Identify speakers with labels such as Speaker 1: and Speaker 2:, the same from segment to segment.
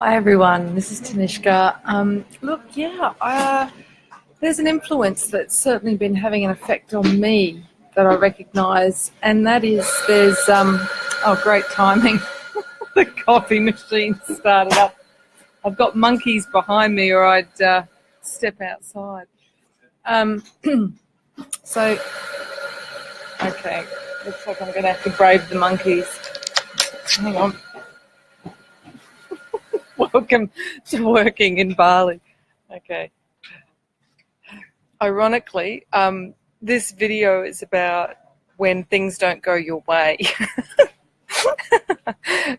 Speaker 1: Hi everyone, this is Tanishka. There's an influence that's certainly been having an effect on me that I recognise, and that is great timing. The coffee machine started up. I've got monkeys behind me, or I'd step outside. Um, so, okay, looks like I'm going to have to brave the monkeys. Hang on. Welcome to working in Bali. Okay. Ironically, this video is about when things don't go your way.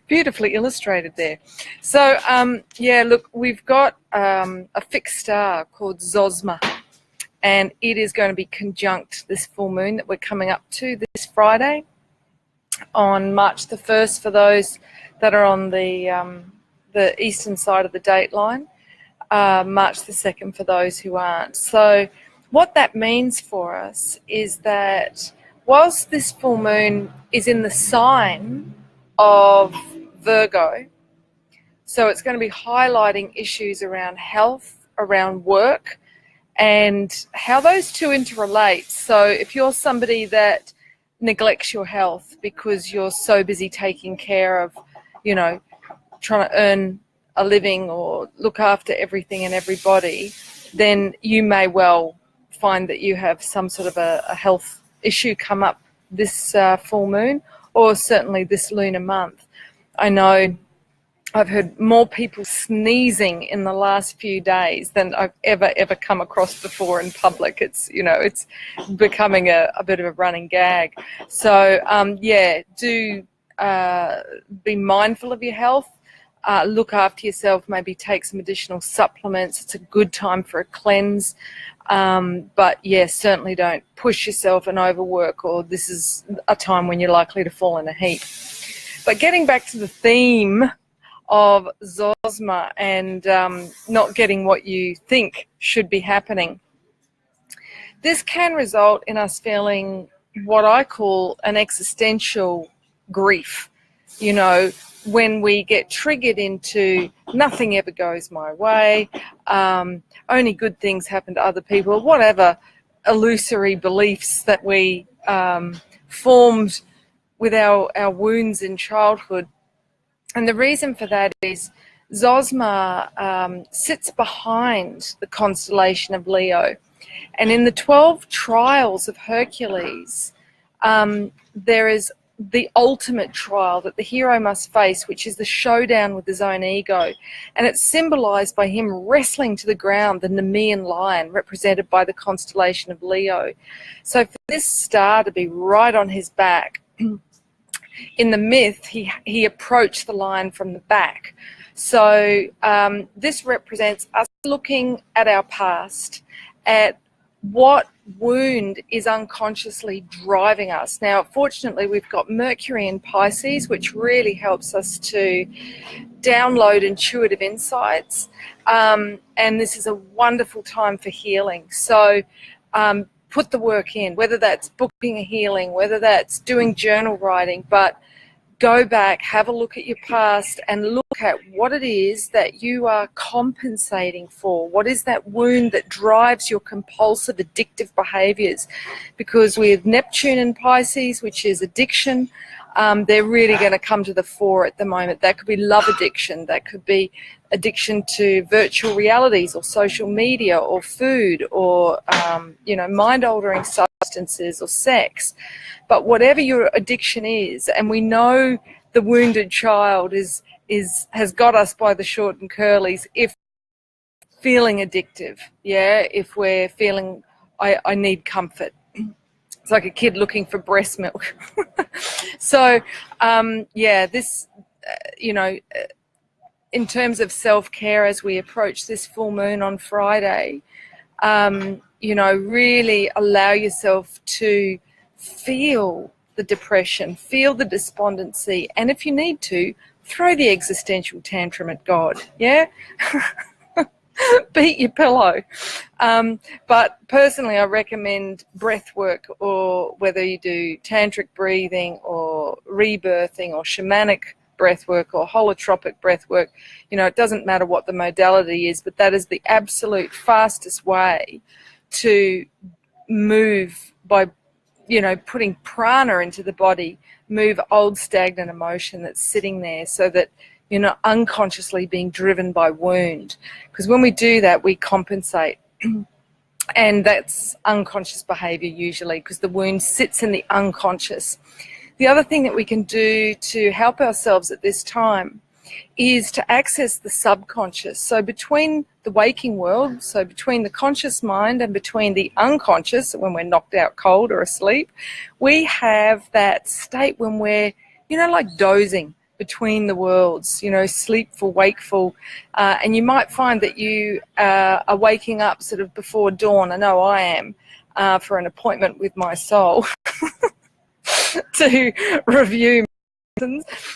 Speaker 1: Beautifully illustrated there. So, look, we've got a fixed star called Zosma, and it is going to be conjunct this full moon that we're coming up to this Friday on March the 1st for those that are on the eastern side of the date line, March the 2nd for those who aren't. So what that means for us is that whilst this full moon is in the sign of Virgo, so it's going to be highlighting issues around health, around work, and how those two interrelate. So if you're somebody that neglects your health because you're so busy taking care of, trying to earn a living or look after everything and everybody, then you may well find that you have some sort of a health issue come up this full moon, or certainly this lunar month. I know I've heard more people sneezing in the last few days than I've ever come across before in public. It's becoming a bit of a running gag. So do be mindful of your health. Look after yourself, maybe take some additional supplements. It's a good time for a cleanse. But certainly don't push yourself and overwork, or this is a time when you're likely to fall in a heap. But getting back to the theme of Zosma and not getting what you think should be happening, this can result in us feeling what I call an existential grief. When we get triggered into nothing ever goes my way, only good things happen to other people, whatever illusory beliefs that we formed with our wounds in childhood. And the reason for that is Zosma sits behind the constellation of Leo. And in the 12 trials of Hercules, there is the ultimate trial that the hero must face, which is the showdown with his own ego. And it's symbolized by him wrestling to the ground the Nemean lion, represented by the constellation of Leo. So for this star to be right on his back, in the myth, he approached the lion from the back. So this represents us looking at our past, at what wound is unconsciously driving us. Now, fortunately, we've got Mercury in Pisces, which really helps us to download intuitive insights. And this is a wonderful time for healing. So put the work in, whether that's booking a healing, whether that's doing journal writing, but go back, have a look at your past and look at what it is that you are compensating for. What is that wound that drives your compulsive, addictive behaviors? Because with Neptune in Pisces, which is addiction, they're really going to come to the fore at the moment. That could be love addiction. That could be addiction to virtual realities or social media or food or, mind-altering substances or sex. But whatever your addiction is, and we know the wounded child has got us by the short and curlies if feeling addictive, if we're feeling I need comfort. It's like a kid looking for breast milk. So, in terms of self-care as we approach this full moon on Friday, really allow yourself to feel the depression, feel the despondency, and if you need to, throw the existential tantrum at God, beat your pillow. But personally, I recommend breath work, or whether you do tantric breathing or rebirthing or shamanic breath work or holotropic breath work. You know, it doesn't matter what the modality is, but that is the absolute fastest way to move by, you know, putting prana into the body, move old stagnant emotion that's sitting there so that you're not unconsciously being driven by wound. Because when we do that, we compensate. And that's unconscious behavior usually, because the wound sits in the unconscious. The other thing that we can do to help ourselves at this time is to access the subconscious. So between the waking world, so between the conscious mind and between the unconscious, when we're knocked out cold or asleep, we have that state when we're, you know, like dozing between the worlds, you know, sleepful, wakeful, and you might find that you are waking up sort of before dawn. I know I am, for an appointment with my soul to review.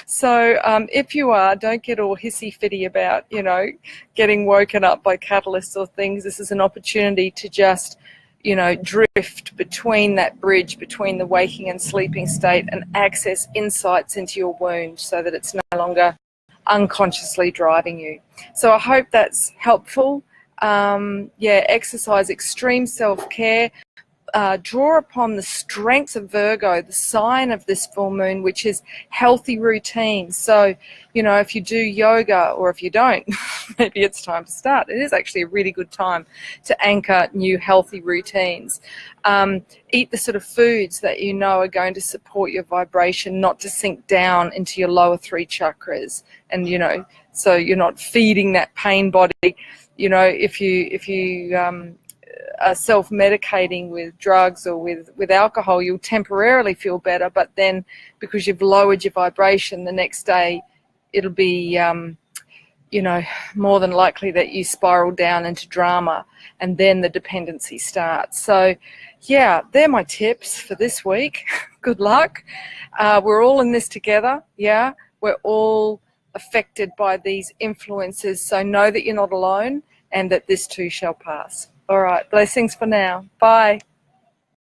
Speaker 1: So if you are, don't get all hissy-fitty about, you know, getting woken up by catalysts or things. This is an opportunity to just, you know, drift between that bridge between the waking and sleeping state and access insights into your wound so that it's no longer unconsciously driving you. So I hope that's helpful. Yeah, exercise, extreme self-care. Draw upon the strengths of Virgo, the sign of this full moon, which is healthy routines. So, you know, if you do yoga or if you don't, maybe it's time to start. It is actually a really good time to anchor new healthy routines. Eat the sort of foods that you know are going to support your vibration, not to sink down into your lower 3 chakras. And, you know, so you're not feeding that pain body. You know, if you are self-medicating with drugs or with alcohol, you'll temporarily feel better, but then because you've lowered your vibration, the next day it'll be, you know, more than likely that you spiral down into drama, and then the dependency starts. So, yeah, they're my tips for this week. Good luck. We're all in this together, yeah? We're all affected by these influences, so know that you're not alone and that this too shall pass. All right, blessings for now. Bye.